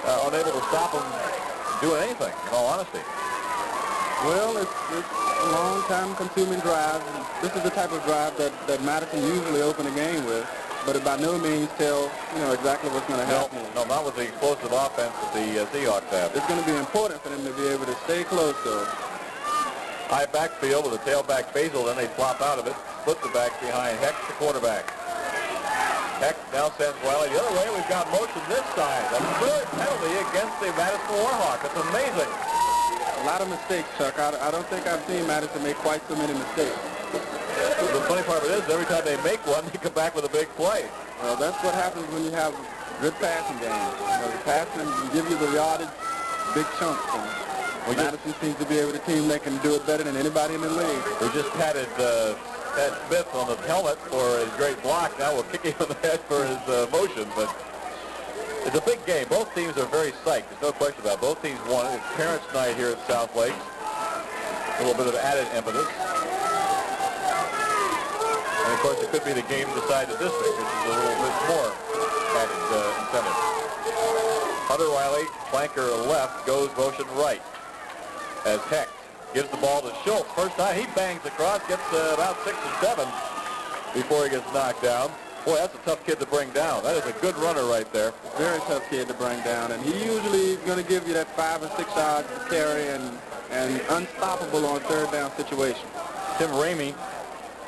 unable to stop them doing anything, in all honesty. Well, it's a long time consuming drive. This is the type of drive that Madison usually open a game with, but it by no means tell, exactly what's going to happen. No, not with the explosive offense that the Seahawks have. It's going to be important for them to be able to stay close, though. High backfield with a tailback Basil, then they flop out of it. Split the back behind Heck, the quarterback. Heck now sends Wiley the other way. We've got motion this side. A third penalty against the Madison Warhawks. That's amazing. A lot of mistakes, Chuck. I don't think I've seen Madison make quite so many mistakes. The funny part of it is every time they make one, they come back with a big play. Well, that's what happens when you have good passing games. The passing give you the yardage, big chunks. Madison seems to be able to team that can do it better than anybody in the league. We just patted Pat Smith on the helmet for his great block. Now we'll kick him in the head for his motion, but it's a big game. Both teams are very psyched. There's no question about it. Both teams won it. It's Parents' Night here at South Lakes. A little bit of added impetus. And, of course, it could be the game to decide the district, which is a little bit more added incentive. Hunter Riley, flanker left, goes motion right. As Heck gives the ball to Schultz. First time he bangs across, gets about 6 or 7 before he gets knocked down. Boy, that's a tough kid to bring down. That is a good runner right there. Very tough kid to bring down, and he usually is going to give you that 5 or 6 yards to carry and unstoppable on third down situation. Tim Ramey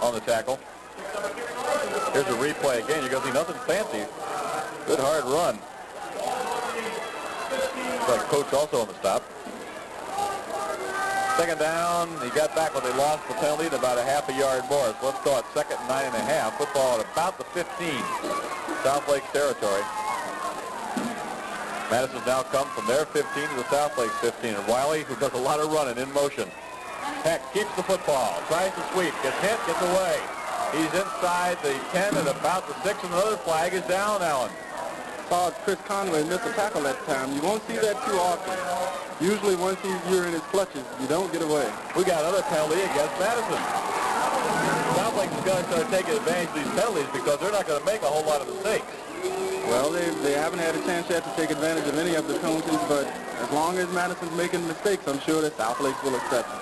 on the tackle. Here's a replay again. You're going to see nothing fancy. Good hard run. Looks like Coach also on the stop. Second down, he got back when they lost the penalty at about a half a yard more. So let's call it 2nd and 9.5. Football at about the 15. South Lakes territory. Madison's now come from their 15 to the South Lakes 15. And Wiley, who does a lot of running in motion. Heck keeps the football, tries to sweep, gets hit, gets away. He's inside the 10 at about the 6, and another flag is down, Allen. Saw Chris Conway miss a tackle that time. You won't see that too often. Usually once you're in his clutches, you don't get away. We got another penalty against Madison. South Lakes is going to start taking advantage of these penalties because they're not going to make a whole lot of mistakes. Well, they haven't had a chance yet to take advantage of any of the penalties, but as long as Madison's making mistakes, I'm sure that South Lakes will accept them.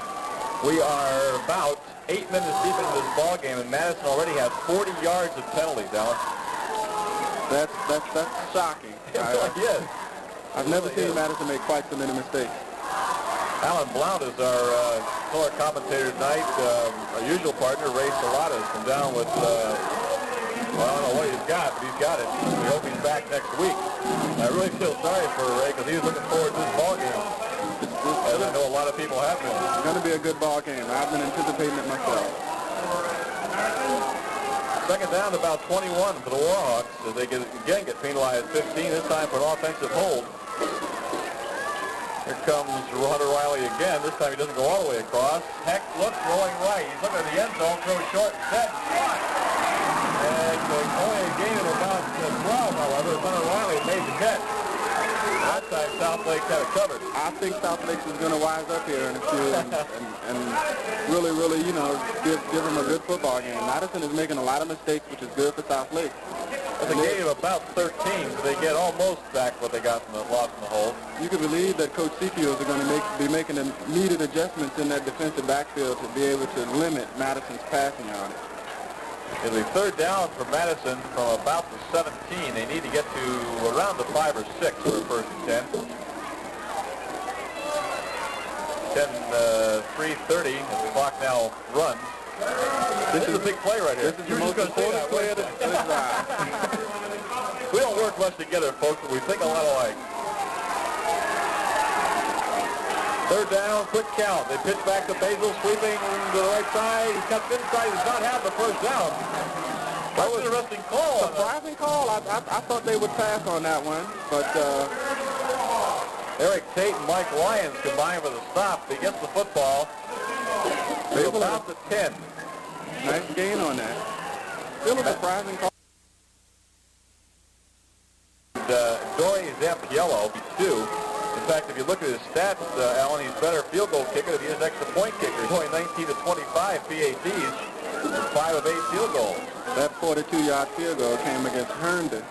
We are about 8 minutes deep into this ball game, and Madison already has 40 yards of penalties, Alan. That's shocking. It really is. I've never seen Madison make quite so many mistakes. Alan Blount is our color commentator tonight. Our usual partner, Ray Salata, has come down with, well, I don't know what he's got, but he's got it. We hope he's back next week. I really feel sorry for Ray because he was looking forward to this ball game. As I know a lot of people have been. It's going to be a good ball game. I've been anticipating it myself. Second down, about 21 for the Warhawks as they again get penalized 15, this time for an offensive hold. Here comes Hunter Riley again. This time he doesn't go all the way across. Heck looks rolling right. He's looking at the end zone, throws short, set, shot. And only a gain of about 12, however, Hunter Riley made the catch. That time South Lakes had it covered. I think South Lakes is going to wise up here in a few and really, give them a good football game. Madison is making a lot of mistakes, which is good for South Lakes. That's a gain of about 13, so they get almost back what they got from the loss in the hole. You can believe that Coach Sefields are going to be making the needed adjustments in that defensive backfield to be able to limit Madison's passing yardage. It'll be third down for Madison from about the 17. They need to get to around the 5 or 6 for a first and 10. 3:30 as the clock now runs. This is a big play right here. This is the most important play of the drive. We don't work much together, folks, but we think a lot alike. Third down, quick count. They pitch back to Basil, sweeping to the right side. He cuts inside. He does not have the first down. That was an interesting call. Surprising call. I thought they would pass on that one, but Eric Tate and Mike Lyons combined for the stop. He gets the football. They're about the 10. Nice gain on that. Still a surprising call. Dory Zampiello, 2. In fact, if you look at his stats, Alan, he's better field goal kicker than he is extra point kicker. He's only 19 to 25 PATs and 5 of 8 field goals. That 42-yard field goal came against Herndon.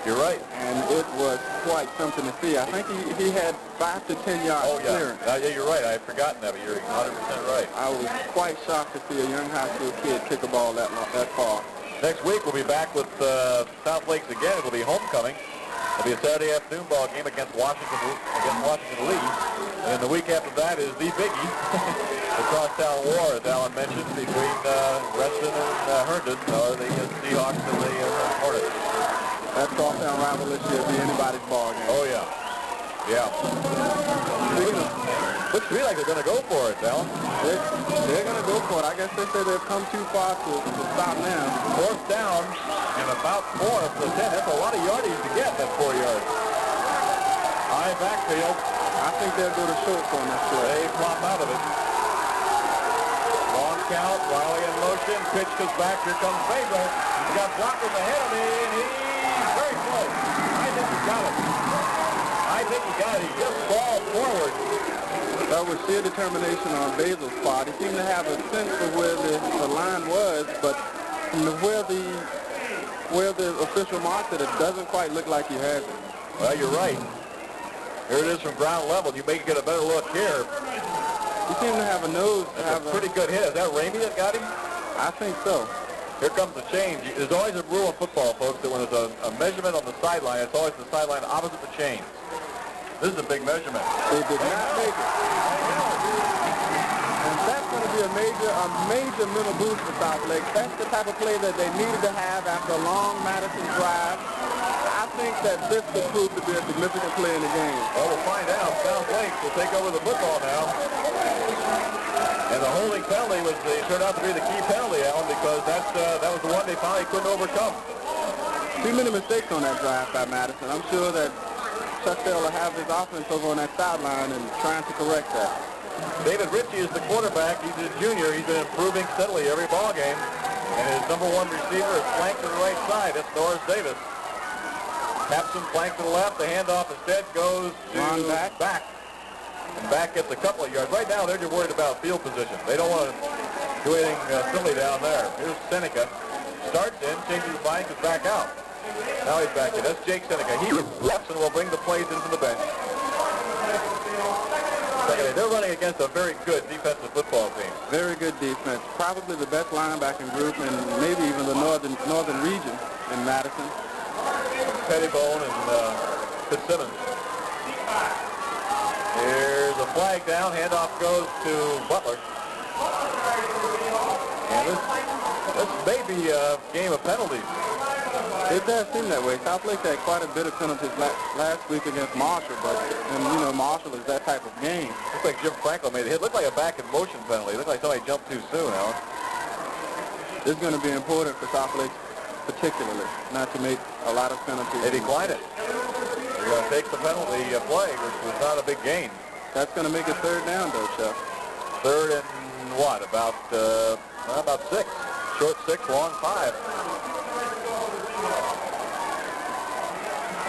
You're right. And it was quite something to see. I think he had 5 to 10 yards clearance. Yeah, you're right. I had forgotten that, but you're 100% right. I was quite shocked to see a young high school kid kick a ball that far. Next week, we'll be back with South Lakes again. It'll be homecoming. It'll be a Saturday afternoon ball game against Washington Lee. And the week after that is the biggie, the crosstown war, as Alan mentioned, between Reston and Herndon, or the Seahawks and the Hornets. That crosstown rival this year will be anybody's ball game. Oh, yeah. Yeah. Looks to me like they're going to go for it, Alan. They're going to go for it. I guess they say they've come too far to stop now. Fourth down and about 4 for the 10. That's a lot of yardage to get, that 4 yards. High backfield. I think they'll go to short on this play. They flop out of it. Long count. Riley in motion. Pitch goes back. Here comes Baber. He's got blockers ahead of me, and he's very close. I think he got it. He just crawled forward. That was sheer determination on Basil's part. He seemed to have a sense of where the line was, but where the official marked it, it doesn't quite look like he had it. Well, you're right. Here it is from ground level. You may get a better look here. He seemed to have a nose. That's a pretty good hit. Is that Ramey that got him? I think so. Here comes the change. There's always a rule in football, folks, that when there's a measurement on the sideline, it's always the sideline opposite the chains. This is a big measurement. They did not make it. And that's going to be a major mental boost for South Lake. That's the type of play that they needed to have after a long Madison drive. I think that this could prove to be a significant play in the game. Well, we'll find out. South Lake will take over the football now. And the holding penalty turned out to be the key penalty, Alan, because that was the one they finally couldn't overcome. Too many mistakes on that drive by Madison. I'm sure that Chuck Taylor will have his offense over on that sideline and trying to correct that. David Ritchie is the quarterback. He's a junior. He's been improving steadily every ball game. And his number 1 receiver is flanked to the right side. That's Norris Davis. Capson flanked to the left. The handoff instead goes to back. And back gets a couple of yards. Right now, they're just worried about field position. They don't want to do anything silly down there. Here's Seneca. Starts in, changes the flank, is back out. Now he's back in. That's Jake Seneca. He reps and will bring the plays into the bench. They're running against a very good defensive football team. Very good defense. Probably the best linebacking group in maybe even the northern region in Madison. Pettibone and Fitzsimmons. Here's a flag down. Handoff goes to Butler. And this may be a game of penalties. It does seem that way. South Lake had quite a bit of penalties last week against Marshall, but Marshall is that type of game. Looks like Jim Franklin made a hit. Looked like a back in motion penalty. Looked like somebody jumped too soon, Alan. This is going to be important for South Lake, particularly, not to make a lot of penalties. They declined it. They're going to take the penalty play, which was not a big gain. That's going to make it 3rd down, though, Chuck. 3rd and what? About 6. Short 6, long 5.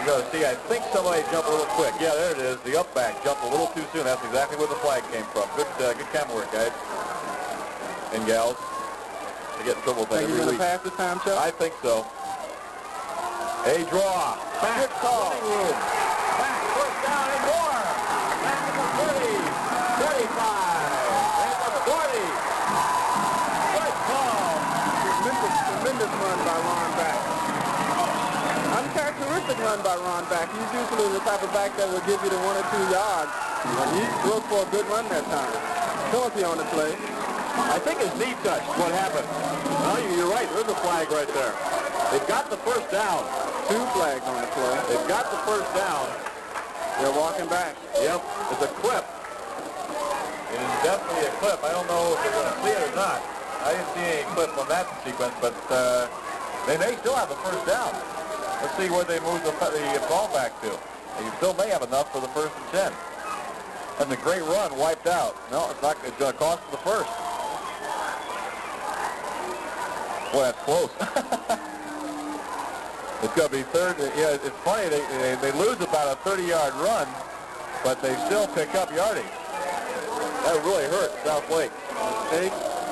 You got to see, I think somebody jumped a little quick. Yeah, there it is. The up back jumped a little too soon. That's exactly where the flag came from. Good camera work, guys and gals. They get in trouble with that every week. Think you're going to pass this time, Chuck? I think so. A draw. Back. Good call. Back. First down and more. Back to the 30. 35. And the 40. Good call. Tremendous run by Ron Back. Uncharacteristic run by Ron Back. He's usually the type of back that will give you the 1 or 2 yards. But he broke for a good run that time. Penalty on the play. I think his knee touched what happened. No, you're right. There's a flag right there. They've got the first down. 2 flags on the play. They've got the first down. They're walking back. Yep. It's a clip. It is definitely a clip. I don't know if they're going to see it or not. I didn't see any clip on that sequence, but they may still have the first down. Let's see where they move the ball back to. You still may have enough for the 1st and 10. And the great run wiped out. No, it's not. It's going to cost them the first. Boy, that's close. It's going to be 3rd. Yeah, it's funny. They lose about a 30-yard run, but they still pick up yardage. That really hurt South Lake.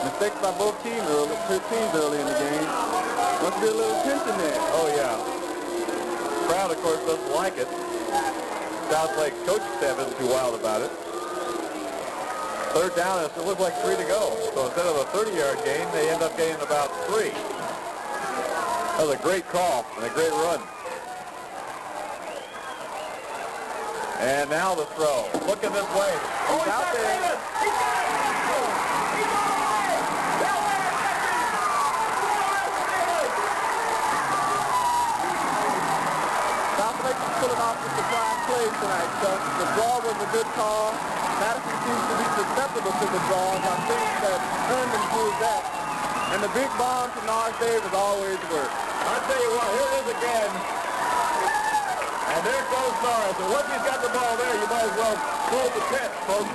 Mistakes by both teams early in the game. Must be a little tension there. Oh, yeah. didn't like it. South Lake coach staff isn't too wild about it. Third down, it looks like 3 to go. So instead of a 30-yard gain, they end up getting about 3. That was a great call and a great run. And now the throw. Looking this way. Oh, he's out there. South Lake is pulling off the surprise play tonight, so the draw was a good call. Madison seems to be susceptible to the draws. I think that Herman proved that. And the big bomb to Norris Davis always works. I'll tell you what, here it is again. And there goes Norris. And once he's got the ball there, you might as well close the pit, folks.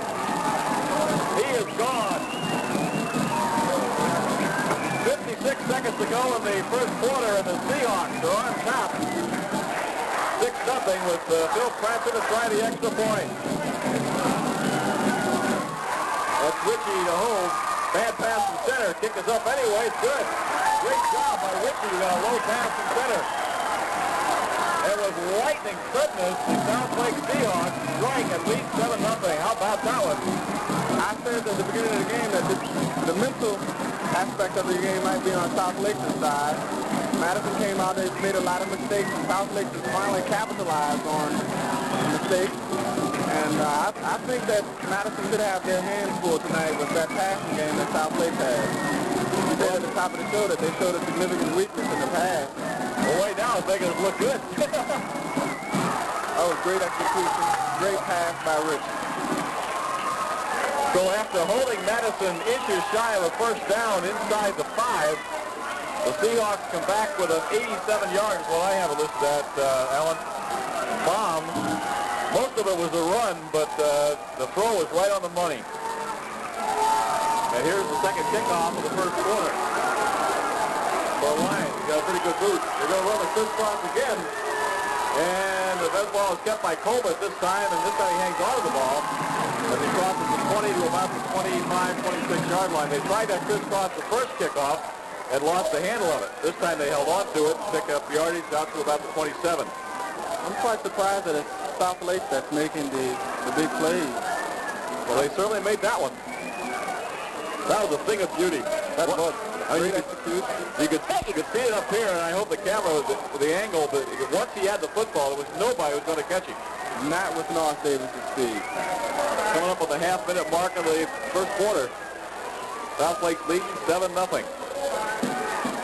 He is gone. 56 seconds to go in the first quarter, and the Seahawks are on top. 6-0 with Phil Francis to try the extra point. That's Ritchie to hold. Bad pass from center. Kick is up anyway. It's good. Great job by Ritchie. Low pass from center. There was lightning suddenness. The South Lake Seahawks strike at least 7-0. How about that one? I said at the beginning of the game that the mental aspect of the game might be on South Lake's side. Madison came out, they made a lot of mistakes, and South Lake has finally capitalized on mistakes. And I think that Madison could have their hands full tonight with that passing game that South Lake has. You said at the top of the show that they showed a significant weakness in the pass. Well, right now it's making it look good. That was great execution, great pass by Rich. So after holding Madison inches shy of a first down inside the 5, the Seahawks come back with an 87 yards. Well, I have it listed at, Alan. Bomb. Most of it was a run, but the throw was right on the money. And here's the second kickoff of the first quarter. For Lions, he's got a pretty good boot. They're going to run the crisscross again. And the best ball is kept by Colbert this time, and this time he hangs on to the ball. As he crosses the 20 to about the 25, 26-yard line. They tried that crisscross the first kickoff and lost the handle of it. This time they held on to it, pick up yardage out to about the 27. I'm quite surprised that it's South Lake that's making the big plays. Well, they certainly made that one. That was a thing of beauty. That was. You could see it up here, and I hope the camera, the angle, but once he had the football, there was nobody who was going to catch him. Not with Norris Davis' speed. Coming up on the half-minute mark of the first quarter. South Lake's leading 7-0.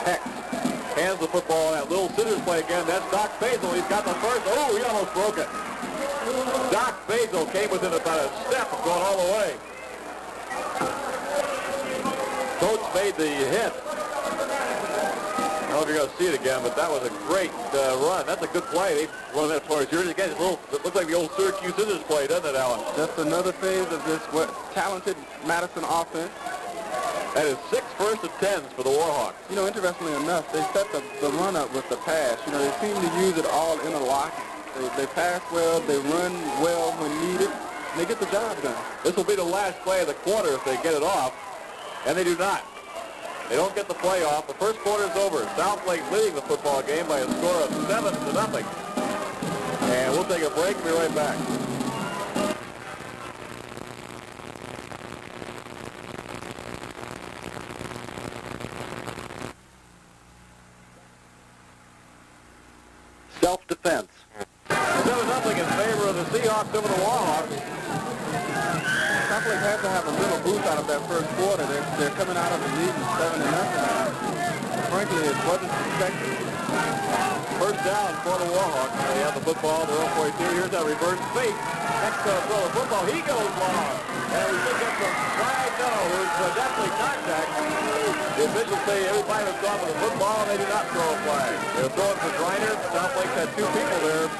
Heck hands the football on that little scissors play again. That's Doc Basil. He's got the first. Oh, he almost broke it. Doc Basil came within about a step of going all the way. Coach made the hit. I don't know if you're going to see it again, but that was a great run. That's a good play. They run that towards yours again. It looks like the old Syracuse scissors play, doesn't it, Alan? Just another phase of this talented Madison offense. That is 6 first and 10s for the Warhawks. You know, interestingly enough, they set the run up with the pass. You know, they seem to use it all interlocking. They pass well, they run well when needed, and they get the job done. This will be the last play of the quarter if they get it off, and they do not. They don't get the play off. The first quarter is over. South Lake leading the football game by a score of 7-0. And we'll take a break and be right back. Self-defense. 7-0 in favor of the Seahawks over the Warhawks. South Lake had to have a little boost out of that first quarter. They're coming out of the lead 7-0. Frankly, it wasn't expected. First down for the Warhawks. They have the football. They're up 42. Here's that reverse fake. Next throw the football. He goes long. And we should get some flag. No, there's definitely contact. The officials say everybody was gone with the football, and they do not throw a flag. They're throwing for Griner. South Lake's had 2 people there.